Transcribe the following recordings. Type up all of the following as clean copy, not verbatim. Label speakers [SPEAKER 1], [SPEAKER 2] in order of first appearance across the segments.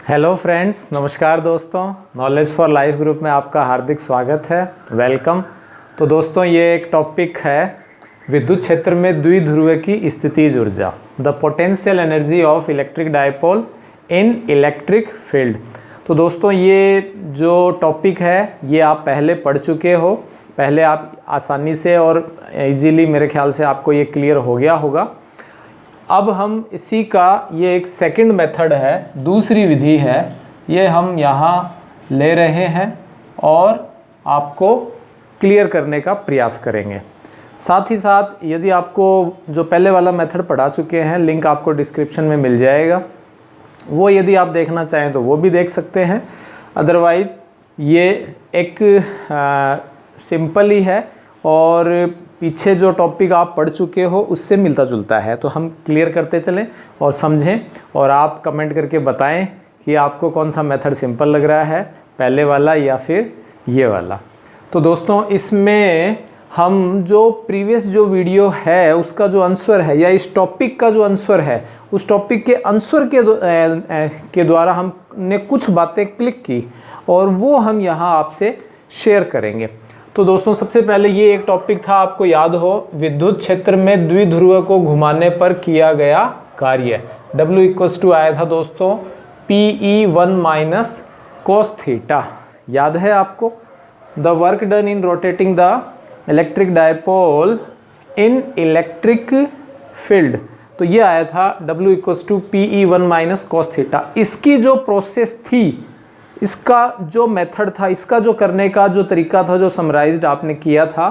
[SPEAKER 1] Hello friends, नमस्कार दोस्तों। Knowledge for life group में आपका हार्दिक स्वागत है, वेलकम। तो दोस्तों, ये एक टॉपिक है विद्युत क्षेत्र में द्विध्रुव की स्थितिज ऊर्जा, the potential energy of electric dipole in electric field. तो दोस्तों, ये जो टॉपिक है ये आप पहले पढ़ चुके हो, पहले आप आसानी से और इजीली मेरे ख्याल से आपको ये क्लियर हो गया होगा। अब हम इसी का ये एक सेकंड मेथड है, दूसरी विधि है, ये हम यहाँ ले रहे हैं और आपको क्लियर करने का प्रयास करेंगे। साथ ही साथ यदि आपको जो पहले वाला मेथड पढ़ा चुके हैं, लिंक आपको डिस्क्रिप्शन में मिल जाएगा, वो यदि आप देखना चाहें तो वो भी देख सकते हैं। अदरवाइज ये एक सिंपल ही है और पीछे जो टॉपिक आप पढ़ चुके हो उससे मिलता जुलता है। तो हम क्लियर करते चलें और समझें, और आप कमेंट करके बताएं कि आपको कौन सा मेथड सिंपल लग रहा है, पहले वाला या फिर ये वाला। तो दोस्तों, इसमें हम जो प्रीवियस जो वीडियो है उसका जो आंसर है, या इस टॉपिक का जो आंसर है, उस टॉपिक के आंसर के द्वारा हमने कुछ बातें क्लिक की और वो हम यहाँ आपसे शेयर करेंगे। तो दोस्तों, सबसे पहले ये एक टॉपिक था, आपको याद हो, विद्युत क्षेत्र में द्विध्रुव को घुमाने पर किया गया कार्य। W इक्वल्स टू आया था दोस्तों PE1 माइनस cos थीटा, याद है आपको। The work done in rotating the electric dipole in electric field, तो ये आया था W equals to PE1 minus cos theta. इसकी जो प्रोसेस थी, इसका जो मेथड था, इसका जो करने का जो तरीका था, जो समराइज्ड आपने किया था,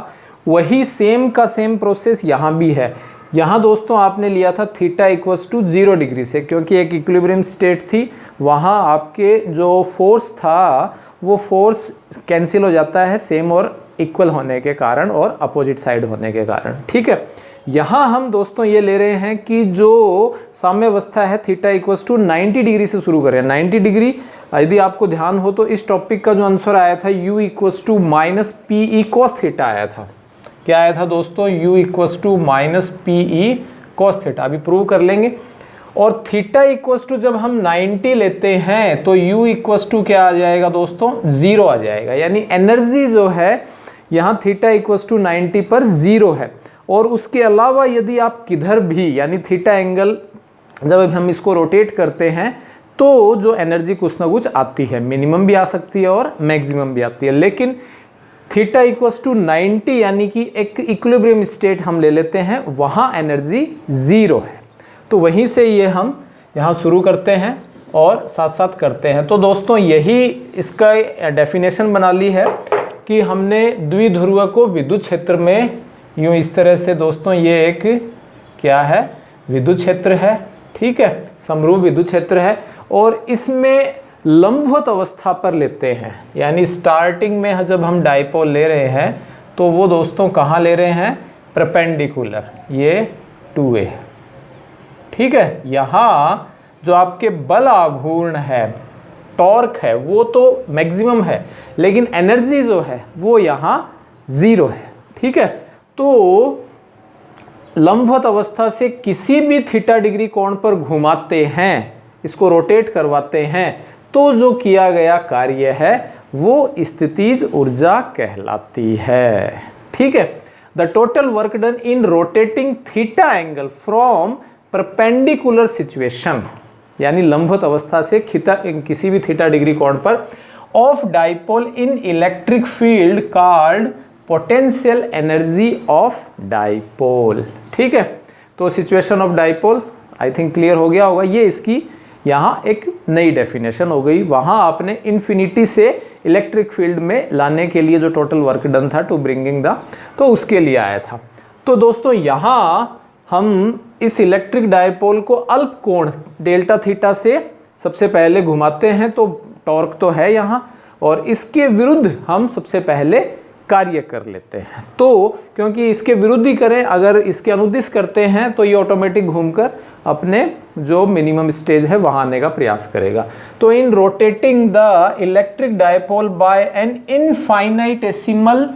[SPEAKER 1] वही सेम का सेम प्रोसेस यहाँ भी है। यहाँ दोस्तों आपने लिया था थीटा इक्वल्स टू 0 डिग्री से, क्योंकि एक इक्विलिब्रियम स्टेट थी, वहाँ आपके जो फोर्स था वो फोर्स कैंसिल हो जाता है सेम और इक्वल होने के कारण और अपोजिट साइड होने के कारण, ठीक है। यहाँ हम दोस्तों ये ले रहे हैं कि जो साम्यावस्था है थीटा इक्वल्स टू 90 डिग्री से शुरू करें। 90 डिग्री, यदि आपको ध्यान हो तो इस टॉपिक का जो आंसर आया था u equals to minus PE cos theta आया था। क्या आया था दोस्तों? u equals to minus PE cos theta. अभी प्रूव कर लेंगे। और थीटा इक्वल्स टू जब हम 90 लेते हैं तो u इक्वल्स टू क्या आ जाएगा दोस्तों? 0 आ जाएगा। यानी एनर्जी जो है यहाँ थीटा इक्वल्स टू 90 पर 0 है। और उसके अलावा यदि आप किधर भी, यानी थीटा एंगल जब हम इसको रोटेट करते हैं तो जो एनर्जी कुछ ना कुछ आती है, मिनिमम भी आ सकती है और मैक्सिमम भी आती है। लेकिन थीटा इक्वल्स टू 90 यानी कि एक इक्विलिब्रियम स्टेट हम ले लेते हैं, वहाँ एनर्जी 0 है। तो वहीं से ये हम यहाँ शुरू करते हैं और साथ साथ करते हैं। तो दोस्तों, यही इसका डेफिनेशन बना ली है कि हमने द्विध्रुव को विद्युत क्षेत्र में यूँ इस तरह से, दोस्तों ये एक क्या है? विद्युत क्षेत्र है, ठीक है, समरूप विद्युत क्षेत्र है। और इसमें लंबवत अवस्था पर लेते हैं, यानी स्टार्टिंग में जब हम डायपोल ले रहे हैं तो वो दोस्तों कहाँ ले रहे हैं? परपेंडिकुलर, ये 2A, ठीक है। यहाँ जो आपके बल आघूर्ण है, टॉर्क है, वो तो मैक्सिमम है, लेकिन एनर्जी जो है वो यहाँ 0 है, ठीक है। तो लंबवत अवस्था से किसी भी थीटा डिग्री कोण पर घुमाते हैं, इसको रोटेट करवाते हैं, तो जो किया गया कार्य है वो स्थितिज ऊर्जा कहलाती है, ठीक है। The total work done in rotating theta angle from perpendicular situation, यानी लंबवत अवस्था से किसी भी थीटा डिग्री कोण पर, of dipole in electric field called potential energy of dipole, ठीक है। तो situation of dipole I think clear हो गया होगा। ये इसकी यहाँ एक नई डेफिनेशन हो गई। वहाँ आपने इन्फिनिटी से इलेक्ट्रिक फील्ड में लाने के लिए जो टोटल वर्क डन था टू ब्रिंगिंग द, तो उसके लिए आया था। तो दोस्तों, यहाँ हम इस इलेक्ट्रिक डायपोल को अल्प कोण डेल्टा थीटा से सबसे पहले घुमाते हैं, तो टॉर्क तो है यहाँ, और इसके विरुद्ध हम सबसे पहले कार्य कर लेते हैं। तो क्योंकि इसके विरुद्ध ही करें, अगर इसके अनुदिश करते हैं तो ये ऑटोमेटिक घूमकर अपने जो मिनिमम स्टेज है वहां आने का प्रयास करेगा। तो in rotating the electric dipole by an infinitesimal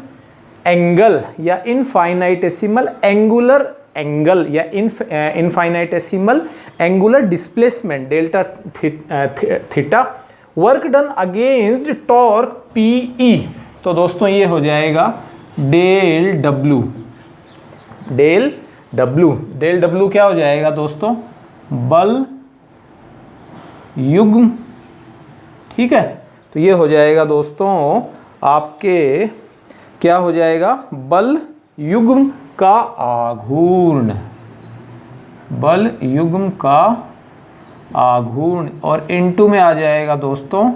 [SPEAKER 1] angle या इनफाइनाइटेसिमल एंगुलर एंगल या infinitesimal angular displacement delta theta work done against torque P E. तो दोस्तों ये हो जाएगा डेल डब्ल्यू। डेल डब्ल्यू क्या हो जाएगा दोस्तों? बल युग्म, ठीक है। तो ये हो जाएगा दोस्तों आपके, क्या हो जाएगा? बल युग्म का आघूर्ण, बल युग्म का आघूर्ण, और इनटू में आ जाएगा दोस्तों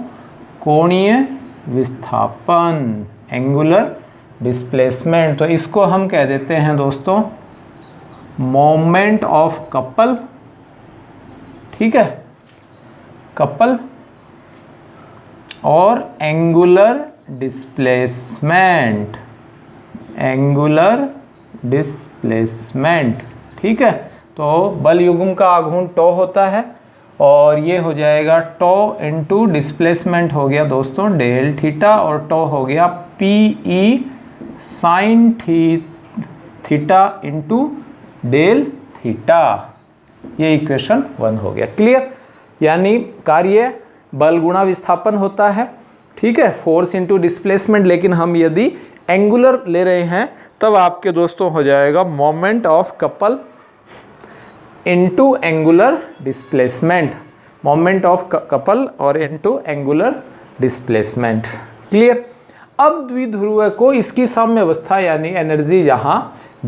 [SPEAKER 1] कोणीय विस्थापन, एंगुलर डिस्प्लेसमेंट। तो इसको हम कह देते हैं दोस्तों मोमेंट ऑफ कपल, ठीक है, कपल, और एंगुलर डिस्प्लेसमेंट, एंगुलर डिस्प्लेसमेंट, ठीक है। तो बल युग्म का आघूर्ण टॉ होता है, और ये हो जाएगा टॉ इंटू डिस्प्लेसमेंट हो गया दोस्तों डेल थीटा, और टॉ हो गया P E sine theta into del theta. ये इक्वेशन 1 हो गया। क्लियर? यानी कार्य बल गुणा विस्थापन होता है, ठीक है, फोर्स इंटू डिस्प्लेसमेंट। लेकिन हम यदि एंगुलर ले रहे हैं तब आपके दोस्तों हो जाएगा moment of couple into angular displacement, moment of couple और इंटू एंगुलर डिस्प्लेसमेंट। क्लियर? अब द्विध्रुव को इसकी साम्य अवस्था यानी एनर्जी जहाँ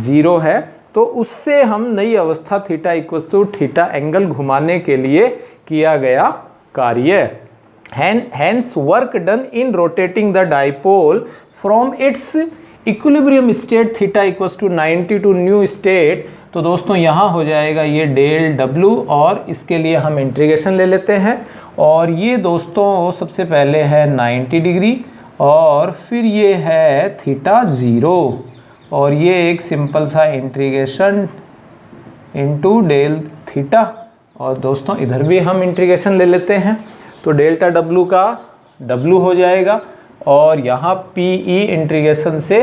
[SPEAKER 1] 0 है, तो उससे हम नई अवस्था theta equals to theta angle घुमाने के लिए किया गया कार्य। Hence work done in rotating the dipole from its equilibrium state theta equals to 90 to new state। तो दोस्तों यहाँ हो जाएगा ये डेल डब्ल्यू, और इसके लिए हम इंटीग्रेशन ले लेते हैं। और ये दोस्तों सबसे पहले है 90 डिग्री, और फिर ये है थीटा 0, और ये एक सिंपल सा इंटीग्रेशन इनटू डेल थीटा। और दोस्तों इधर भी हम इंटीग्रेशन ले लेते हैं, तो डेल्टा डब्ल्यू का डब्ल्यू हो जाएगा, और यहाँ पी ई इंटीग्रेशन से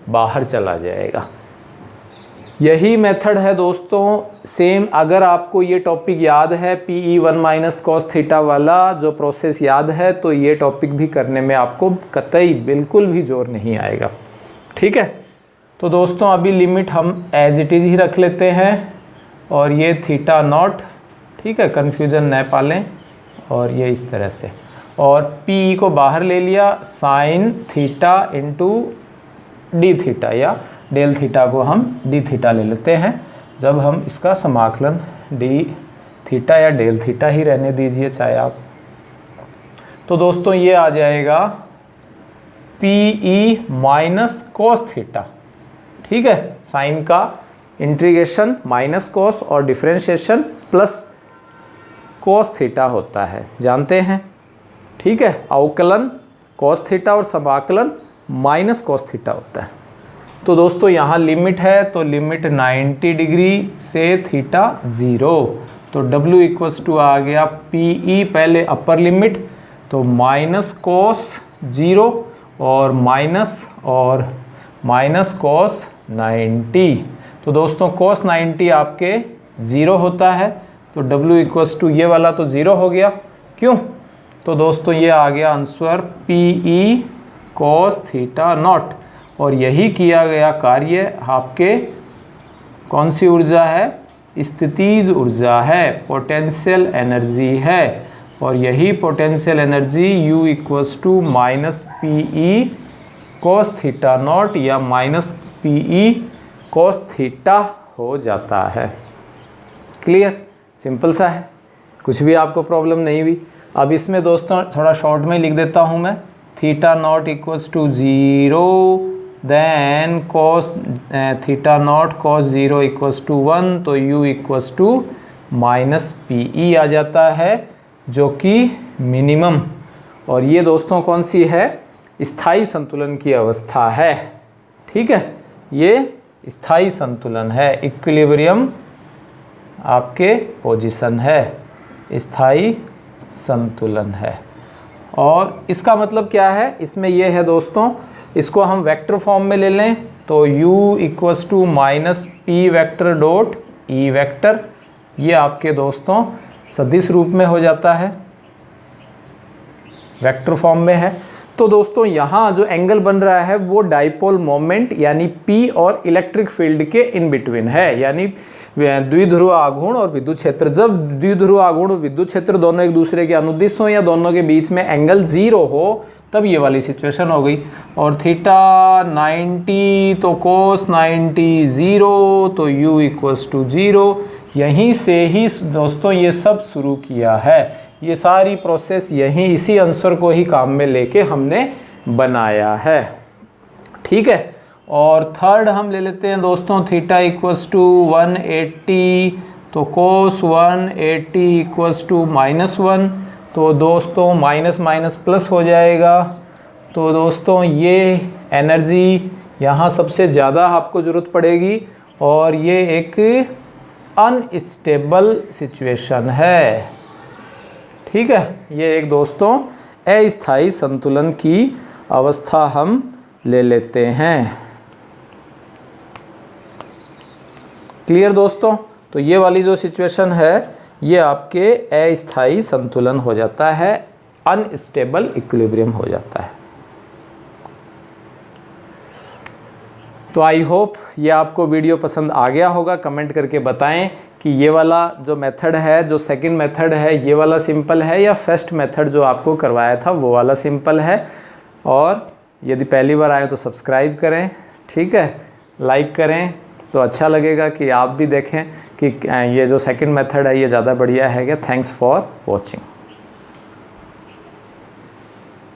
[SPEAKER 1] बाहर चला जाएगा। यही मेथड है दोस्तों सेम। अगर आपको ये टॉपिक याद है P E 1 minus cos theta वाला जो प्रोसेस याद है, तो ये टॉपिक भी करने में आपको कतई बिल्कुल भी जोर नहीं आएगा, ठीक है। तो दोस्तों अभी लिमिट हम एज इट इज़ ही रख लेते हैं, और ये थीटा नॉट, ठीक है, कन्फ्यूज़न न पालें, और ये इस तरह से, और पी को बाहर ले लिया, sign theta into D theta, या डेल थीटा को हम डी थीटा ले लेते हैं जब हम इसका समाकलन, डी थीटा या डेल थीटा ही रहने दीजिए चाहे आप। तो दोस्तों ये आ जाएगा P E minus cos theta, ठीक है, साइन का इंटीग्रेशन माइनस कॉस और डिफरेंशिएशन प्लस कॉस थीटा होता है, जानते हैं, ठीक है। अवकलन कॉस थीटा और समाकलन माइनस कॉस थीटा होता है। तो दोस्तों यहाँ लिमिट है, तो लिमिट 90 डिग्री से थीटा 0, तो W इक्वल्स टू आ गया पी ई, पहले अपर लिमिट, तो माइनस कॉस 0 और माइनस कॉस 90। तो दोस्तों कॉस 90 आपके 0 होता है, तो W इक्वल्स टू ये वाला तो 0 हो गया, क्यों? तो दोस्तों ये आ गया answer P E cos theta not, और यही किया गया कार्य आपके कौन सी ऊर्जा है? स्थितिज ऊर्जा है, पोटेंशियल एनर्जी है, और यही potential energy U equals to minus P E cos theta nought या minus P E cos theta हो जाता है। क्लियर? सिंपल सा है, कुछ भी आपको प्रॉब्लम नहीं हुई। अब इसमें दोस्तों थोड़ा शॉर्ट में लिख देता हूँ मैं, theta nought equals to 0, then cos theta nought cos 0 equals to 1, तो U equals to minus P E आ जाता है, जो कि मिनिमम, और ये दोस्तों कौन सी है? स्थायी संतुलन की अवस्था है, ठीक है, ये स्थायी संतुलन है, इक्विलिब्रियम आपके पोजीशन है, स्थायी संतुलन है। और इसका मतलब क्या है? इसमें यह है दोस्तों, इसको हम वेक्टर फॉर्म में ले लें, तो u equals to minus P vector dot E vector, ये आपके दोस्तों सदिश रूप में हो जाता है, वेक्टर फॉर्म में है। तो दोस्तों यहाँ जो एंगल बन रहा है वो डाइपोल मोमेंट यानी P और इलेक्ट्रिक फील्ड के इन बिटवीन है, यानी द्विध्रुव आघूर्ण और विद्युत क्षेत्र। जब द्विध्रुव आघूर्ण और विद्युत क्षेत्र दोनों एक दूसरे के अनुदिश हो या दोनों के बीच में एंगल 0 हो, तब ये वाली सिचुएशन हो गई। और थीटा 90 तो कोस 90 0, तो u इक्वल्स टू 0। यहीं से ही दोस्तों ये सब शुरू किया है, ये सारी प्रोसेस यहीं इसी आंसर को ही काम में लेके हमने बनाया है, ठीक है। और थर्ड हम ले लेते हैं दोस्तों थीटा इक्वल्स टू 180, तो कोस 180 इक्वल्स टू -1, तो दोस्तों माइनस माइनस प्लस हो जाएगा। तो दोस्तों ये एनर्जी यहाँ सबसे ज़्यादा आपको ज़रूरत पड़ेगी, और ये एक अनस्टेबल सिचुएशन है, ठीक है। ये एक दोस्तों अस्थायी संतुलन की अवस्था हम ले लेते हैं। क्लियर दोस्तों? तो ये वाली जो सिचुएशन है ये आपके अस्थायी संतुलन हो जाता है, अनस्टेबल इक्विलिब्रियम हो जाता है। तो आई होप ये आपको वीडियो पसंद आ गया होगा। कमेंट करके बताएं कि ये वाला जो मेथड है, जो सेकंड मेथड है, ये वाला सिंपल है या फर्स्ट मेथड जो आपको करवाया था वो वाला सिंपल है। और यदि पहली बार आए तो सब्सक्राइब करें, ठीक है, लाइक करें, तो अच्छा लगेगा कि आप भी देखें कि ये जो सेकंड मेथड है ये ज़्यादा बढ़िया है क्या। Thanks for watching.